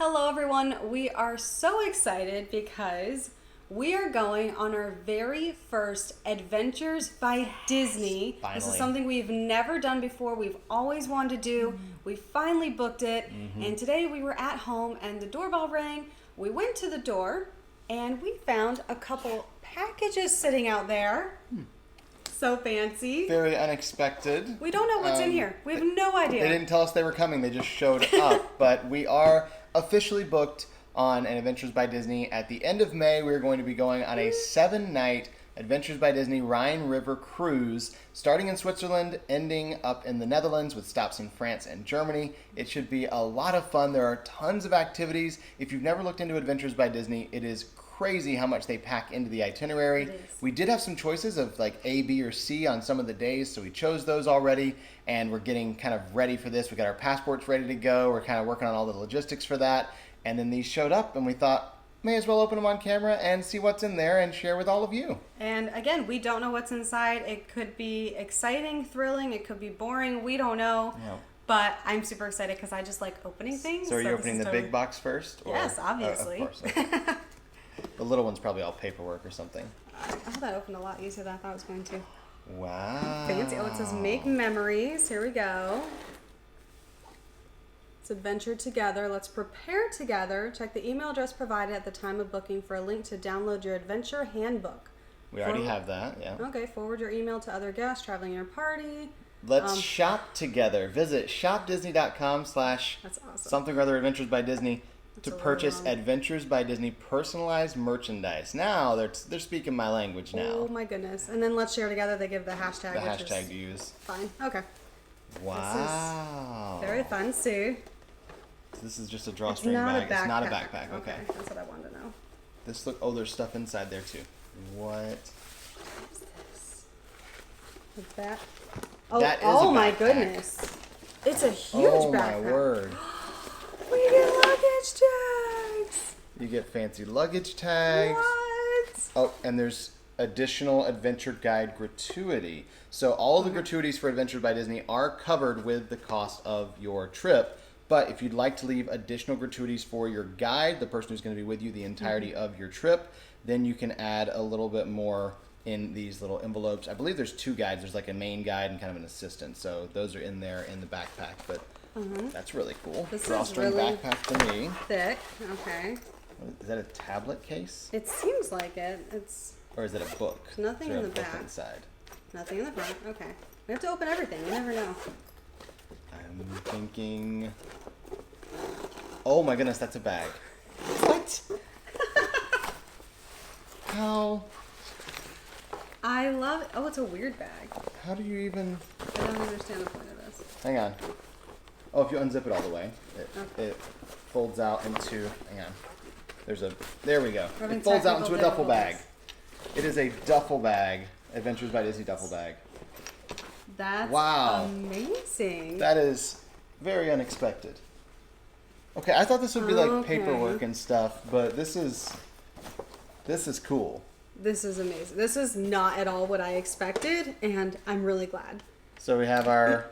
Hello, everyone. We are so excited because we are going on our very first Adventures by Disney. Finally. This is something we've never done before. We've always wanted to do. We finally booked it. And today we were at home and the doorbell rang. We went to the door and we found a couple packages sitting out there. So fancy. Very unexpected. We don't know what's in here. We have no idea. They didn't tell us they were coming. They just showed up. But we are officially booked on an Adventures by Disney. At the end of May, we're going to be going on a 7-night Adventures by Disney Rhine River cruise, starting in Switzerland, ending up in the Netherlands with stops in France and Germany. It should be a lot of fun. There are tons of activities. If you've never looked into Adventures by Disney, it is crazy how much they pack into the itinerary. We did have some choices of like A, B, or C on some of the days, so we chose those already, and we're getting kind of ready for this. We got our passports ready to go. We're kind of working on all the logistics for that, and then these showed up, and we thought, may as well open them on camera and see what's in there and share with all of you. And again, we don't know what's inside. It could be exciting, thrilling. It could be boring. We don't know. Yeah. But I'm super excited because I just like opening things. So are you this opening is the totally- big box first? Or? Yes, obviously. Of course. Okay. The little one's probably all paperwork or something. Oh, that opened a lot easier than I thought it was going to. Wow. Fancy. Oh, it says make memories. Here we go. It's adventure together. Let's prepare together. Check the email address provided at the time of booking for a link to download your adventure handbook. We already have that, yeah. Okay, forward your email to other guests traveling in your party. Let's shop together. Visit shopdisney.com/ That's awesome. something or other Adventures by Disney to a little purchase long. Adventures by Disney personalized merchandise. Now they're speaking my language now. Oh my goodness. And then let's share together. They give the hashtag, The which hashtag is to use. fine. Okay. Wow. Very fun, Sue. This is just a drawstring It's not bag. a backpack. It's not a backpack. Okay. That's what I wanted to know. This look. Oh, there's stuff inside there too. What? What is this? What's that? Oh, That is oh a my backpack. goodness. It's a huge Oh backpack. my word. We get luggage tags. You get fancy luggage tags. What? Oh, and there's additional adventure guide gratuity. So all the gratuities for Adventures by Disney are covered with the cost of your trip. But if you'd like to leave additional gratuities for your guide, the person who's going to be with you the entirety of your trip, then you can add a little bit more in these little envelopes. I believe there's 2 guides. There's like a main guide and kind of an assistant. So those are in there in the backpack. But that's really cool. This is Drawstring really backpack to me. Thick. Okay. Is that a tablet case? It seems like it. It's Or is it a book? There's nothing Is there in a the book back. inside? nothing in the front. Okay. We have to open everything. You never know. I'm thinking. Oh my goodness, that's a bag. What? How? I love it. Oh, it's a weird bag. How do you even? I don't understand the point of this. Hang on. Oh, if you unzip it all the way, it folds out into. Hang on. There we go. Having It folds out technical into a duffel bag. difficulties. It is a duffel bag. Adventures by Disney duffel bag. That's Wow. amazing. That is very unexpected. Okay, I thought this would be like Okay. paperwork and stuff, but this is cool. This is amazing. This is not at all what I expected, and I'm really glad. So we have our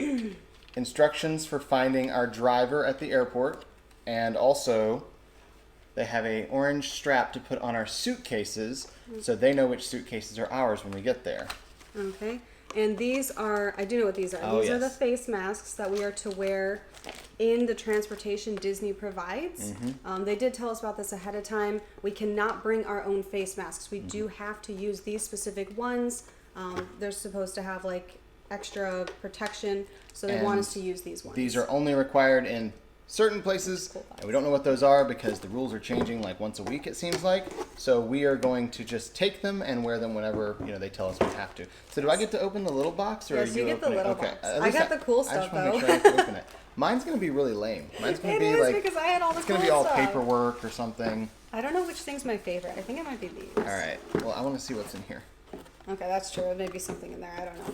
instructions for finding our driver at the airport, and also they have a orange strap to put on our suitcases so they know which suitcases are ours when we get there. Okay. And these are, I do know what these are. Oh, These are the yes. face masks that we are to wear in the transportation Disney provides. Mm-hmm. They did tell us about this ahead of time. We cannot bring our own face masks. We do have to use these specific ones. They're supposed to have like extra protection, so they want And us to use these ones. These are only required in certain places, and we don't know what those are because the rules are changing like once a week, it seems like. So we are going to just take them and wear them whenever they tell us we have to. So do I get to open the little box, or Yes, are you you get the opening? little Okay. box. At I least got the cool I stuff, just want to make though. sure I can open it. Mine's gonna be really lame. Mine's gonna It be is, like because I had all the it's gonna cool be all stuff. paperwork or something. I don't know which thing's my favorite. I think it might be these. All right. Well, I want to see what's in here. Okay, that's true. Maybe something in there. I don't know.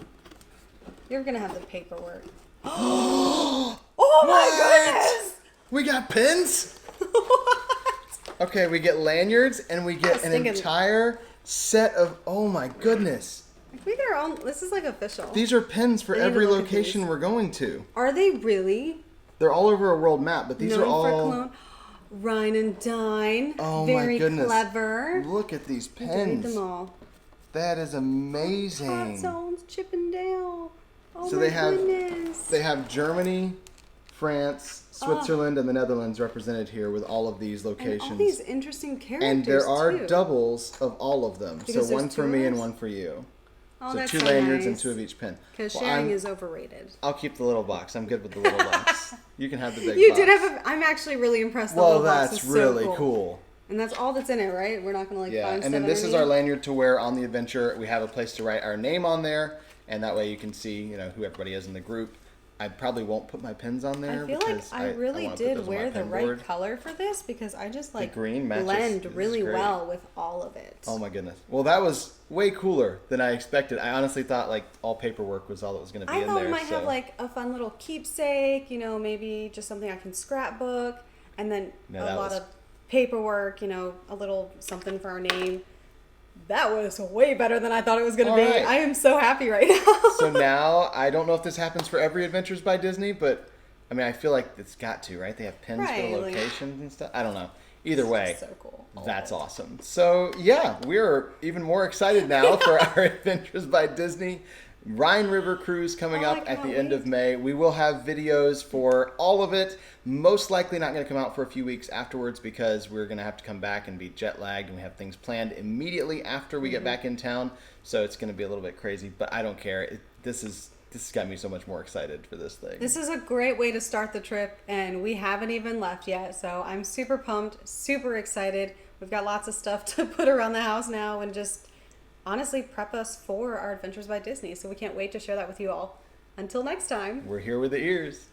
You're gonna have the paperwork. Oh my goodness! We got pins. Okay, we get lanyards and we get an thinking- entire set of. Oh my goodness. If we get our own, this is like official. These are pins for I need to every look at location these. we're going to. Are they really? They're all over a world map, but these are Known for all. Cologne? Rhine and Dine. Oh Very my goodness. clever. Look at these Read pens. them all. That is Hot amazing. Zones, Chippendale. Oh So my they have goodness. they have Germany, France, Switzerland, and the Netherlands represented here with all of these and locations. all these interesting characters And there are too. doubles of all of them. Because So one there's for two me of and us? one for you. Oh, So that's two so lanyards and nice. two of each pen. Because Well, sharing I'm- is overrated. I'll keep the little box. I'm good with the little box. You can have the big You box. did have a. I'm actually really impressed. The Well, little box that's is really so cool. And that's all that's in it, right? We're not gonna like Yeah, find and then stuff this is our underneath? lanyard to wear on the adventure. We have a place to write our name on there, and that way you can see, who everybody is in the group. I probably won't put my pins on there I feel like because I really wanna put did those on my wear the pen right board. color for this because I just like green matches. blend This is really great. well with all of it. Oh my goodness. Well, that was way cooler than I expected. I honestly thought like all paperwork was all that was going to be I in thought there. we might so have like a fun little keepsake, maybe just something I can scrapbook, and then No, a that lot was- of paperwork, a little something for our name. That was way better than I thought it was going to All be. right. I am so happy right now. So now I don't know if this happens for every Adventures by Disney, but I mean I feel like it's got to, right? They have pins for Right, the like- locations and stuff. I don't know. Either way. So cool. That's awesome. So yeah, we're even more excited now for our Adventures by Disney Rhine River cruise coming Oh, I up at the can't end wait. of May. We will have videos for all of it. Most likely not going to come out for a few weeks afterwards because we're going to have to come back and be jet lagged, and we have things planned immediately after we get back in town. So it's going to be a little bit crazy, but I don't care. This has got me so much more excited for this thing. This is a great way to start the trip, and we haven't even left yet, so I'm super pumped, super excited. We've got lots of stuff to put around the house now and just honestly prep us for our Adventures by Disney, so we can't wait to share that with you all. Until next time. We're here with the ears.